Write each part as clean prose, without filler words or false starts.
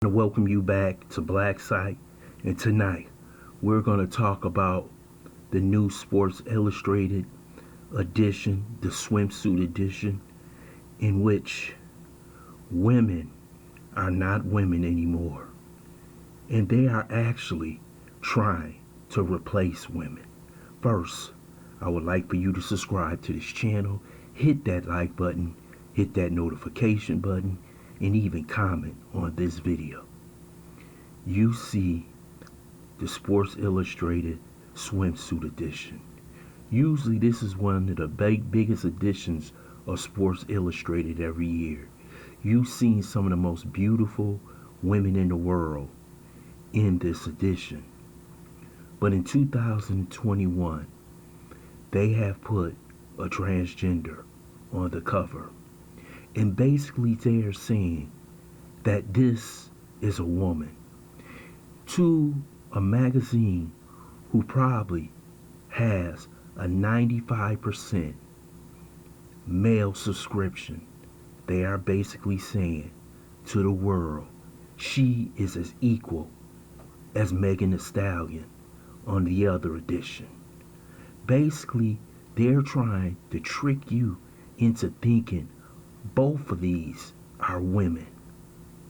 To welcome you back to Black Site, and tonight we're going to talk about the new Sports Illustrated edition, the Swimsuit edition, in which women are not women anymore, and they are actually trying to replace women. First, I would like for you to subscribe to this channel, hit that like button, hit that notification button, and even comment on this video. You see the Sports Illustrated Swimsuit edition. Usually this is one of the biggest editions of Sports Illustrated every year. You've seen some of the most beautiful women in the world in this edition. But in 2021, they have put a transgender on the cover. And basically they are saying that this is a woman. To a magazine who probably has a 95% male subscription, they are basically saying to the world, she is as equal as Megan Thee Stallion on the other edition. Basically, they're trying to trick you into thinking both of these are women,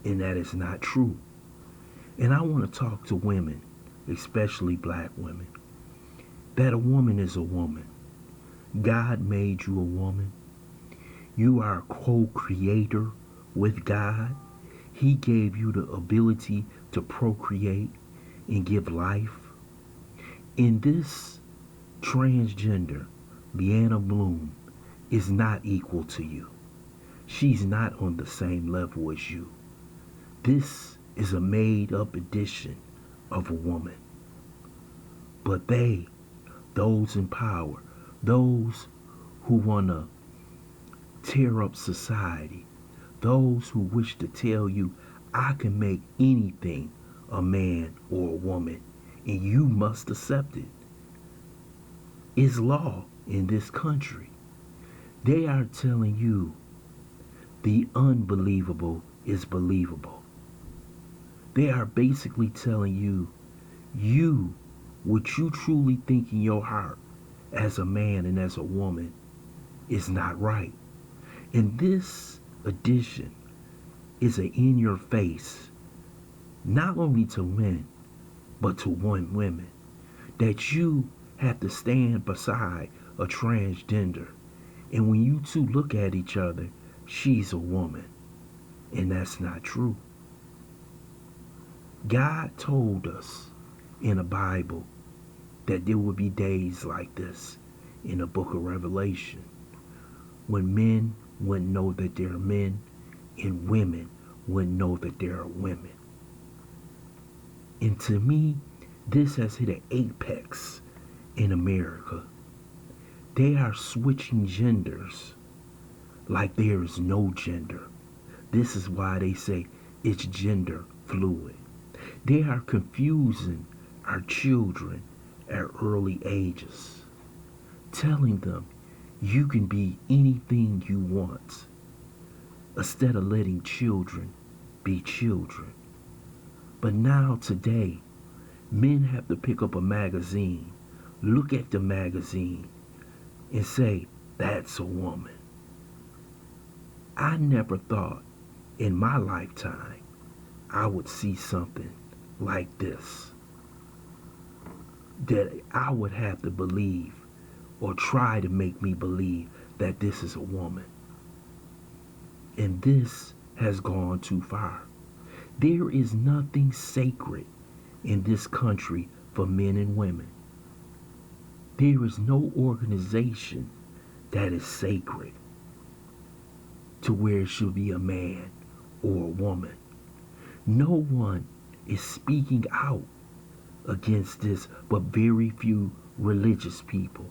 and that is not true. And I want to talk to women, especially black women, that a woman is a woman. God made you a woman. You are a co-creator with God. He gave you the ability to procreate and give life. In this transgender, LEYNA Bloom is not equal to you. She's not on the same level as you. This is a made-up edition of a woman. But those in power, those who want to tear up society, those who wish to tell you, I can make anything a man or a woman, and you must accept it, is law in this country. They are telling you the unbelievable is believable. They are basically telling you, what you truly think in your heart as a man and as a woman is not right. And this edition is an in your face, not only to men, but to women, that you have to stand beside a transgender. And when you two look at each other, she's a woman. And that's not true. God told us in the Bible that there would be days like this in the book of Revelation, when men wouldn't know that they're men and women wouldn't know that they're women. And to me, this has hit an apex in America. They are switching genders like there is no gender. This is why they say it's gender fluid. They are confusing our children at early ages, telling them you can be anything you want, instead of letting children be children. But now today, men have to pick up a magazine, look at the magazine, and say, that's a woman. I never thought in my lifetime I would see something like this, that I would have to believe or try to make me believe that this is a woman. And this has gone too far. There is nothing sacred in this country for men and women. There is no organization that is sacred to where it should be a man or a woman. No one is speaking out against this but very few religious people.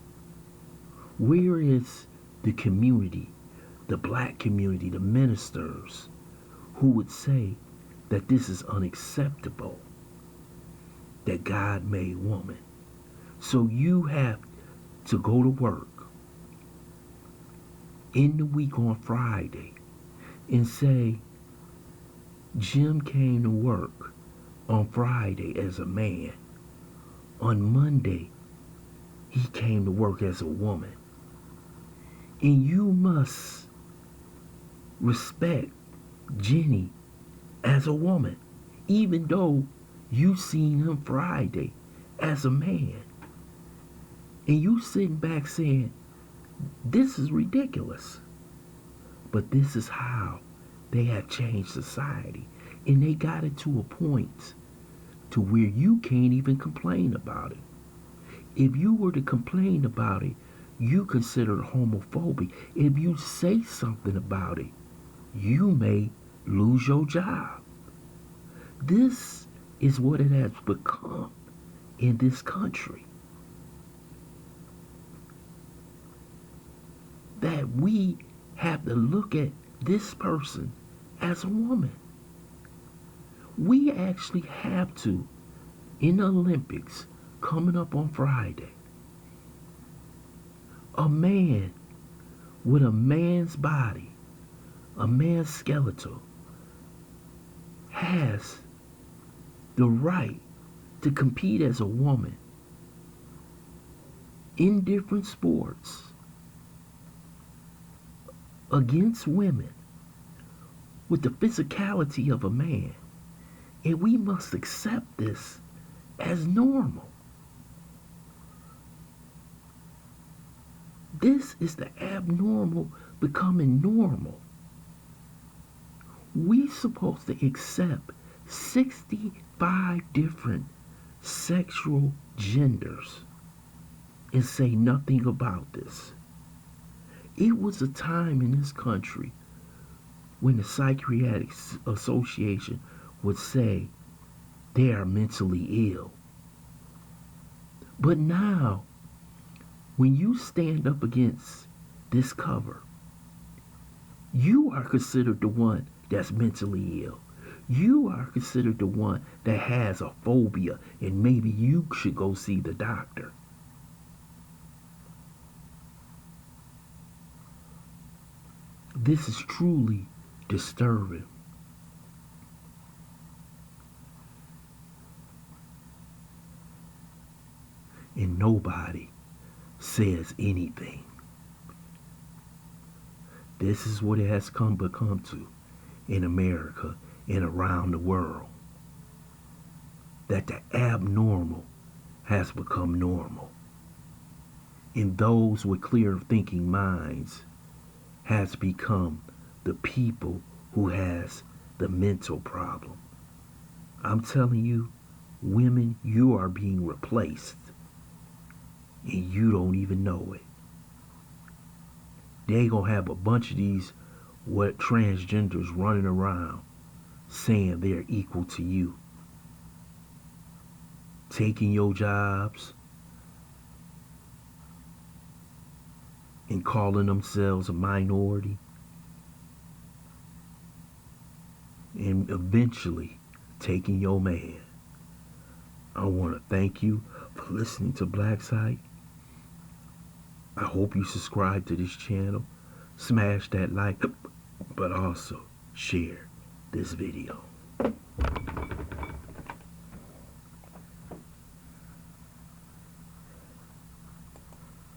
Where is the community, the black community, the ministers who would say that this is unacceptable, that God made woman? So you have to go to work in the week on Friday and say, Jim came to work on Friday as a man. On Monday, he came to work as a woman. And you must respect Jenny as a woman, even though you seen him Friday as a man. And you sitting back saying, this is ridiculous. But this is how they have changed society. And they got it to a point to where you can't even complain about it. If you were to complain about it, you consider it homophobic. If you say something about it, you may lose your job. This is what it has become in this country. That we have to look at this person as a woman. We actually have to, in the Olympics coming up on Friday, a man with a man's body, a man's skeleton, has the right to compete as a woman in different sports against women with the physicality of a man. And we must accept this as normal. This is the abnormal becoming normal. We supposed to accept 65 different sexual genders and say nothing about this. It was a time in this country when the Psychiatric Association would say they are mentally ill. But now, when you stand up against this cover, you are considered the one that's mentally ill. You are considered the one that has a phobia, and maybe you should go see the doctor. This is truly disturbing. And nobody says anything. This is what it has become to in America and around the world. That the abnormal has become normal. And those with clear thinking minds has become the people who has the mental problem. I'm telling you, women, you are being replaced. And you don't even know it. They gonna have a bunch of these transgenders running around saying they're equal to you, taking your jobs and calling themselves a minority, and eventually taking your man. I want to thank you for listening to Black Site. I hope you subscribe to this channel, smash that like, but also share this video.